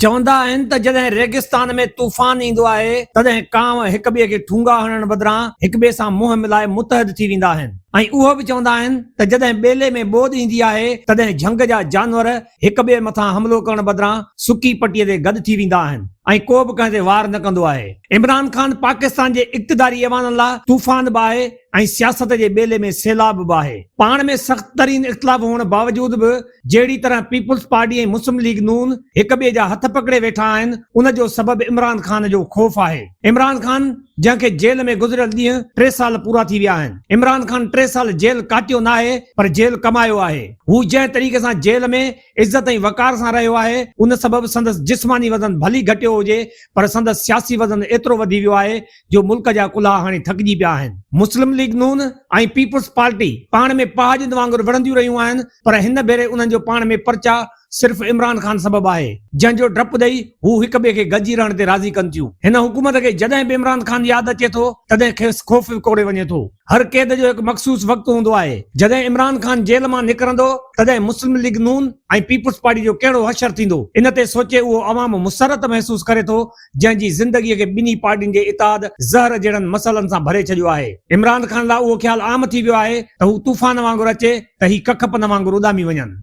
चवंदा आहिनि त जॾहिं रेगिस्तान में तूफ़ान ईंदो आहे तॾहिं कांव हिक ॿिए खे ठूंगा हणण बदिरां हिक ॿिए सां मुंहुं मिलाए मुतहद थी वेंदा आहिनि ऐं उहो बि चवंदा आहिनि त जॾहिं ॿेले में ॿोॾि ईंदी आहे तॾहिं झंग जा जानवर हिक ॿिए मथां हमलो करण बदिरां सुकी पटीअ ते गॾु थी वेंदा आहिनि ऐं को बि कंहिं ते वार न कंदो आहे। इमरान खान पाकिस्तान जे इक़्तिदारी ऐवान लाइ तूफ़ान बि आहे ऐं सियासत जे ॿेले में सैलाब बि आहे। पाण में सख़्त तरीन इख़्तिलाफ़ हुअण बावजूद बि जहिड़ी तरह पीपुल्स पार्टी ऐं मुस्लिम लीग नून हिक ॿिए जा हथ पकड़े वेठा आहिनि उन जो सबबु इमरान खान जो ख़ौफ़ आहे। इमरान खान जंहिंखे जेल में गुज़िरियल ॾींहं 3 साल पूरा थी विया आहिनि। इमरान खान 3 साल जेल काटियो न आहे पर जेल कमायो आहे। हू जंहिं तरीक़े सां जेल में इज़त ऐं वक़ार सां रहियो आहे उन सबबु संदसि जिस्मानी वज़न भली घटियो हुजे पर संदसि सियासी वज़न एतिरो वधी वियो आहे जो मुल्क जा कुल्हा हाणे थकिजी पिया आहिनि। मुस्लिम लीग नून ऐं पीपुल्स पार्टी पाण में पहाजंद वांगुरु विढ़ंदियूं रहियूं आहिनि पर हिन भेरे उन्हनि जो पाण में पर्चा सिर्फ़ इमरान खान सबबु आहे जंहिंजो डपु ॾेई हू हिक ॿिए खे गॾिजी रहण ते राज़ी कनि थियूं। हिन हुकूमत खे जॾहिं बि इमरान खान यादि अचे थो तॾहिं खेसि ख़ौफ़ विकोड़े वञे थो। हर क़ैद जो हिकु मख़सूस वक़्तु हूंदो आहे। जॾहिं इमरान खान जेल मां निकिरंदो तॾहिं मुस्लिम लीग नून ऐं पीपुल्स पार्टी जो कहिड़ो हशर थींदो इन ते सोचे उहो अवाम मुसरत महसूस करे थो जंहिंजी ज़िंदगीअ खे ॿिन्ही पार्टियुनि जे इताद ज़हर जहिड़नि मसइलनि सां भरे छॾियो आहे। इमरान खान लाइ उहो ख़्यालु आम थी वियो आहे त हू तूफ़ान वांगुरु अचे त ही कख पन वांगुरु उॾामी वञनि।